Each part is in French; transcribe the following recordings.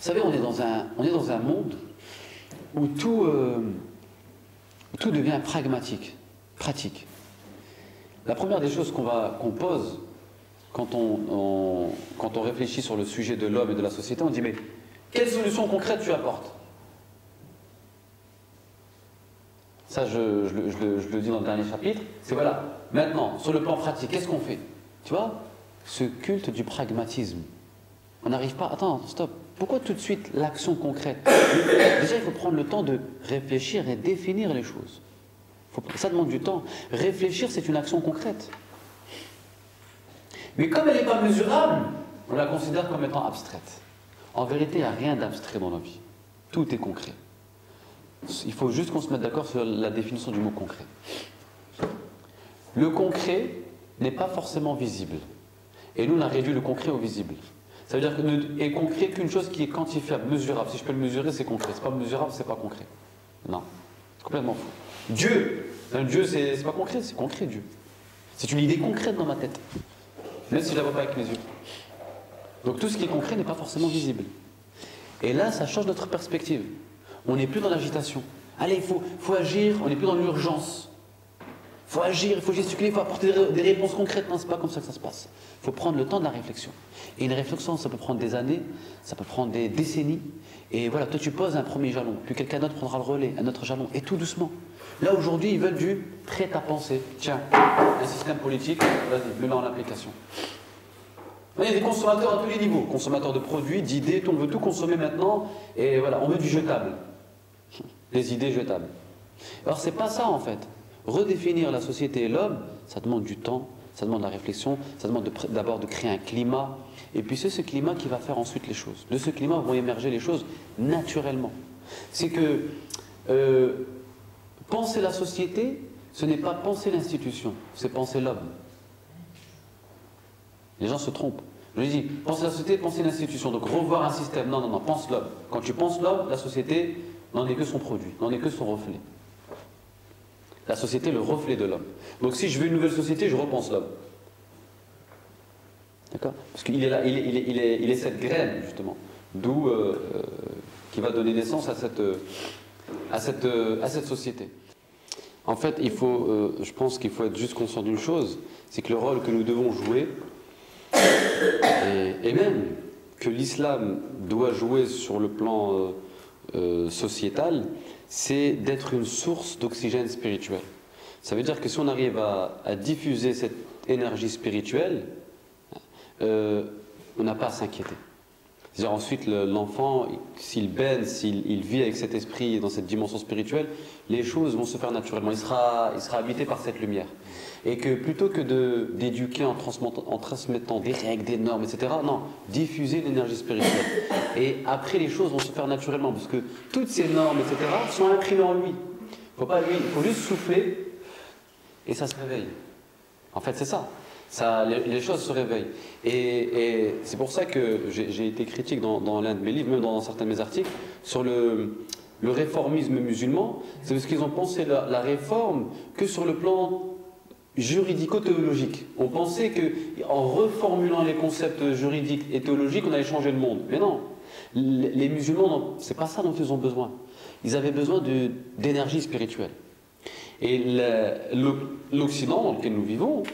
savez, on est dans un monde où tout devient pragmatique, pratique. La première des choses qu'on pose quand on réfléchit sur le sujet de l'homme et de la société, on dit mais quelles solutions concrètes tu apportes? Ça, je le dis dans le dernier chapitre. C'est voilà, maintenant, sur le plan pratique, qu'est-ce qu'on fait? Tu vois, ce culte du pragmatisme. On n'arrive pas... Attends, stop. Pourquoi tout de suite l'action concrète? Déjà, il faut prendre le temps de réfléchir et définir les choses. Ça demande du temps. Réfléchir, c'est une action concrète. Mais comme elle n'est pas mesurable, on la considère comme étant abstraite. En vérité, il n'y a rien d'abstrait dans la vie. Tout est concret. Il faut juste qu'on se mette d'accord sur la définition du mot concret. Le concret n'est pas forcément visible. Et nous, on a réduit le concret au visible. Ça veut dire que n'est concret qu'une chose qui est quantifiable, mesurable. Si je peux le mesurer, c'est concret. C'est pas mesurable, c'est pas concret. Non. C'est complètement faux. Dieu, Dieu, c'est pas concret, c'est concret, Dieu. C'est une idée concrète dans ma tête. Même si je ne la vois pas avec mes yeux. Donc tout ce qui est concret n'est pas forcément visible. Et là, ça change notre perspective. On n'est plus dans l'agitation. Allez, il faut agir, on n'est plus dans l'urgence. Il faut agir, il faut gesticuler, il faut apporter des réponses concrètes. Non, c'est pas comme ça que ça se passe. Il faut prendre le temps de la réflexion. Et une réflexion, ça peut prendre des années, ça peut prendre des décennies. Et voilà, toi tu poses un premier jalon, puis quelqu'un d'autre prendra le relais, un autre jalon, et tout doucement. Là aujourd'hui, ils veulent du prêt à penser. Tiens, un système politique, vas-y, mets-le en application. Il y a des consommateurs à tous les niveaux, consommateurs de produits, d'idées, on veut tout consommer maintenant, et voilà, on veut du jetable. Des idées jetables. Alors c'est pas ça en fait. Redéfinir la société et l'homme, ça demande du temps, ça demande de la réflexion, ça demande d'abord de créer un climat, et puis c'est ce climat qui va faire ensuite les choses. De ce climat vont émerger les choses naturellement. C'est que penser la société, ce n'est pas penser l'institution, c'est penser l'homme. Les gens se trompent. Je lui dis, penser la société, penser l'institution, donc revoir un système. Non, non, non, pense l'homme. Quand tu penses l'homme, la société n'en est que son produit, n'en est que son reflet. La société est le reflet de l'homme. Donc si je veux une nouvelle société, je repense l'homme. D'accord? Parce qu'il est là, il est cette graine, justement, d'où qui va donner naissance à cette société. En fait, je pense qu'il faut être juste conscient d'une chose, c'est que le rôle que nous devons jouer, et même que l'islam doit jouer sur le plan sociétal, c'est d'être une source d'oxygène spirituel. Ça veut dire que si on arrive à diffuser cette énergie spirituelle, on n'a pas à s'inquiéter. C'est-à-dire ensuite l'enfant, s'il baigne, s'il vit avec cet esprit dans cette dimension spirituelle, les choses vont se faire naturellement. Il sera habité par cette lumière. Et que plutôt que d'éduquer en transmettant des règles, des normes, etc., non, diffuser l'énergie spirituelle. Et après, les choses vont se faire naturellement, parce que toutes ces normes, etc., sont imprimées en lui. Il faut juste souffler, et ça se réveille. En fait, c'est ça. Les choses se réveillent. Et c'est pour ça que j'ai été critique dans l'un de mes livres, même dans certains de mes articles, sur le réformisme musulman. C'est parce qu'ils ont pensé la réforme que sur le plan juridico-théologique. On pensait qu'en reformulant les concepts juridiques et théologiques, on allait changer le monde. Mais non, les musulmans, c'est pas ça dont ils ont besoin. Ils avaient besoin d'énergie spirituelle. Et l'Occident dans lequel nous vivons,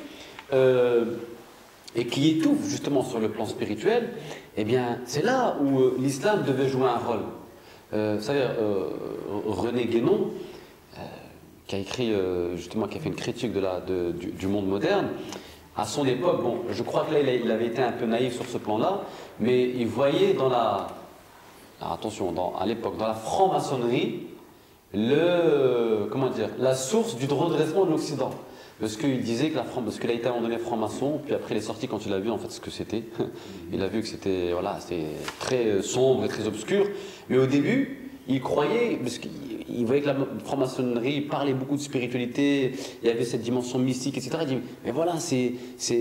et qui étouffe justement sur le plan spirituel, eh bien, c'est là où l'islam devait jouer un rôle. Vous savez, René Guénon, qui a écrit justement, qui a fait une critique du monde moderne, à son époque, bon, je crois que là il avait été un peu naïf sur ce plan-là, mais il voyait alors attention, à l'époque, dans la franc-maçonnerie, la source du redressement de l'Occident. Parce qu'il disait parce qu'il a été à un moment donné franc-maçon, puis après il est sorti quand il a vu en fait ce que c'était. Il a vu que c'était très sombre et très obscur. Mais au début, il croyait, parce qu'il voyait que la franc-maçonnerie parlait beaucoup de spiritualité, il y avait cette dimension mystique, etc. Il dit, mais voilà, c'est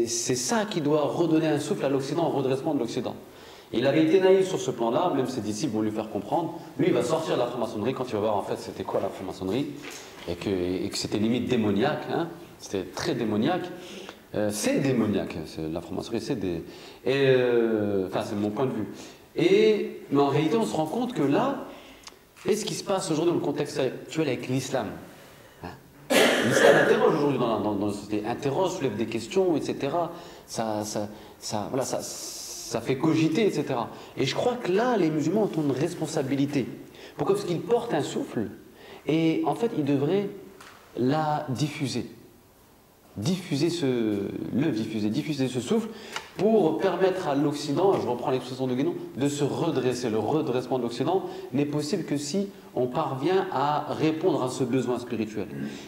ça qui doit redonner un souffle à l'Occident, au redressement de l'Occident. Il avait été naïf sur ce plan-là, même ses disciples vont lui faire comprendre. Lui, il va sortir de la franc-maçonnerie quand il va voir en fait c'était quoi la franc-maçonnerie, et que c'était limite démoniaque, hein. C'était très démoniaque. C'est démoniaque, la franc-maçonnerie, c'est mon point de vue. Mais en réalité, on se rend compte que là, et ce qui se passe aujourd'hui dans le contexte actuel avec l'islam, hein, l'islam interroge aujourd'hui dans la société, interroge, soulève des questions, etc. Voilà, ça fait cogiter, etc. Et je crois que là, les musulmans ont une responsabilité. Pourquoi? Parce qu'ils portent un souffle, et en fait, ils devraient la diffuser. Diffuser ce souffle pour permettre à l'Occident, je reprends l'expression de Guénon, de se redresser. Le redressement de l'Occident n'est possible que si on parvient à répondre à ce besoin spirituel.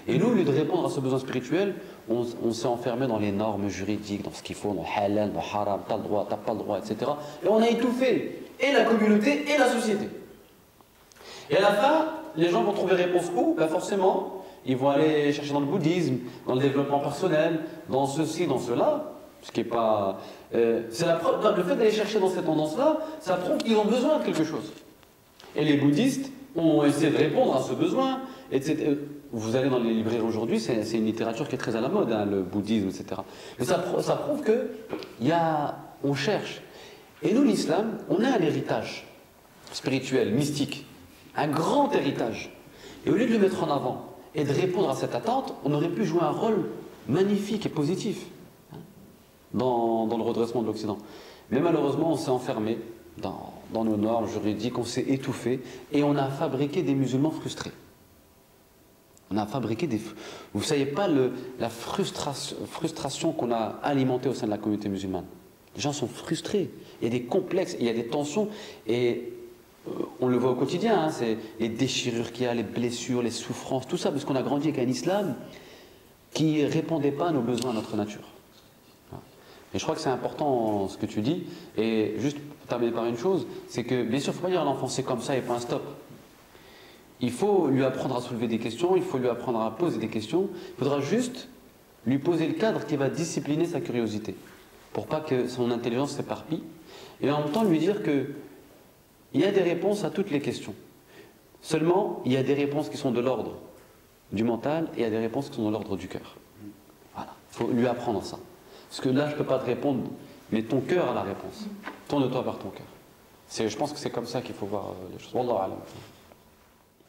Et nous, au lieu de répondre à ce besoin spirituel, on s'est enfermé dans les normes juridiques, dans ce qu'il faut, dans le halal, dans le haram, t'as le droit, t'as pas le droit, etc. Et on a étouffé et la communauté et la société. Et à la fin, les gens vont trouver réponse où? Ben forcément, ils vont aller chercher dans le bouddhisme, dans le développement personnel, dans ceci, dans cela. Ce qui est pas. Le fait d'aller chercher dans cette tendance-là, ça prouve qu'ils ont besoin de quelque chose. Et les bouddhistes ont essayé de répondre à ce besoin, etc. Vous allez dans les librairies aujourd'hui, c'est une littérature qui est très à la mode, hein, le bouddhisme, etc. Mais ça prouve que on cherche. Et nous, l'islam, on a un héritage spirituel, mystique, un grand héritage. Et au lieu de le mettre en avant et de répondre à cette attente, on aurait pu jouer un rôle magnifique et positif dans le redressement de l'Occident. Mais malheureusement, on s'est enfermé dans nos normes juridiques, on s'est étouffé et on a fabriqué des musulmans frustrés. On a fabriqué des... Vous ne savez pas la frustration qu'on a alimentée au sein de la communauté musulmane. Les gens sont frustrés, il y a des complexes, il y a des tensions et... on le voit au quotidien, hein, c'est les déchirures qu'il y a, les blessures, les souffrances, tout ça, parce qu'on a grandi avec un islam qui ne répondait pas à nos besoins, à notre nature. Et je crois que c'est important ce que tu dis. Et juste pour terminer par une chose, c'est que bien sûr, il ne faut pas dire à l'enfant c'est comme ça et pas un stop. Il faut lui apprendre à soulever des questions, il faut lui apprendre à poser des questions. Il faudra juste lui poser le cadre qui va discipliner sa curiosité, pour pas que son intelligence s'éparpille. Et en même temps lui dire que il y a des réponses à toutes les questions. Seulement, il y a des réponses qui sont de l'ordre du mental et il y a des réponses qui sont de l'ordre du cœur. Voilà. Il faut lui apprendre ça. Parce que là, je ne peux pas te répondre, mais ton cœur a la réponse. Tourne-toi vers ton cœur. Je pense que c'est comme ça qu'il faut voir les choses. Wallahu a'lam.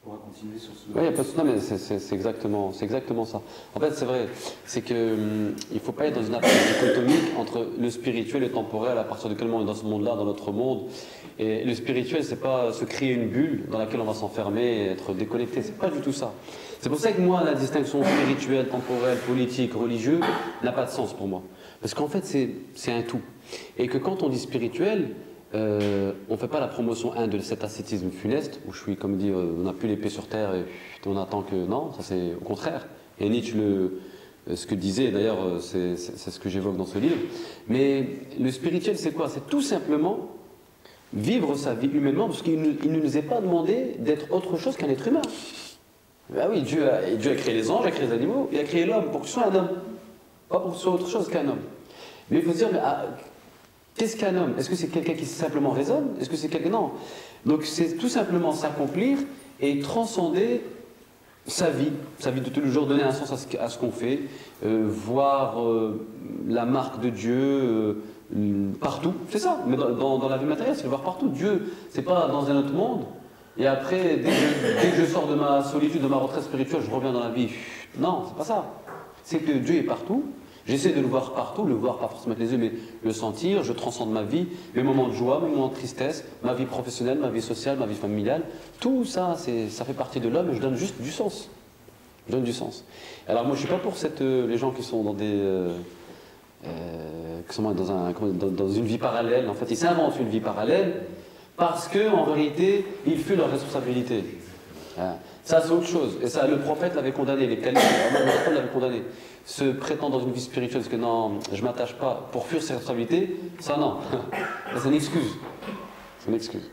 On va continuer sur ce... Oui, non, mais c'est exactement ça. En fait, c'est vrai, c'est qu'il ne faut pas être dans une approche dichotomique entre le spirituel et le temporel à partir de quel moment on est dans ce monde-là, dans notre monde. Et le spirituel, c'est pas se créer une bulle dans laquelle on va s'enfermer et être déconnecté. C'est pas du tout ça. C'est pour ça que moi, la distinction spirituelle, temporelle, politique, religieuse n'a pas de sens pour moi. Parce qu'en fait, c'est un tout. Et que quand on dit spirituel, on ne fait pas la promotion de cet ascétisme funeste, où je suis, comme dit, on n'a plus l'épée sur terre et on attend que... Non, ça c'est au contraire. Et Nietzsche, ce que disait, d'ailleurs, c'est ce que j'évoque dans ce livre. Mais le spirituel, c'est quoi? C'est tout simplement vivre sa vie humainement, parce qu'il ne nous est pas demandé d'être autre chose qu'un être humain. Ben oui, Dieu a créé les anges, a créé les animaux, il a créé l'homme pour que ce soit un homme, pas pour que ce soit autre chose qu'un homme. Mais il faut se dire, qu'est-ce qu'un homme? Est-ce que c'est quelqu'un qui simplement raisonne? Est-ce que c'est quelqu'un... Non. Donc c'est tout simplement s'accomplir et transcender sa vie de tous les jours, donner un sens à ce qu'on fait, voir la marque de Dieu partout. C'est ça, mais dans la vie matérielle, c'est le voir partout. Dieu, c'est pas dans un autre monde. Et après, dès que je sors de ma solitude, de ma retraite spirituelle, je reviens dans la vie. Non, c'est pas ça. C'est que Dieu est partout. J'essaie de le voir partout, le voir pas forcément avec les yeux, mais le sentir. Je transcende ma vie, mes moments de joie, mes moments de tristesse, ma vie professionnelle, ma vie sociale, ma vie familiale. Tout ça, ça fait partie de l'homme et je donne juste du sens. Je donne du sens. Alors moi, je suis pas pour les gens qui sont dans dans une vie parallèle. En fait, ils s'inventent une vie parallèle parce qu'en vérité, ils fuient leurs responsabilités. Ça, c'est autre chose. Et ça, le prophète l'avait condamné, les califes, l'avaient condamné. Se prétendre dans une vie spirituelle, parce que non, je ne m'attache pas pour fuir ses responsabilités, ça non. C'est une excuse. C'est une excuse.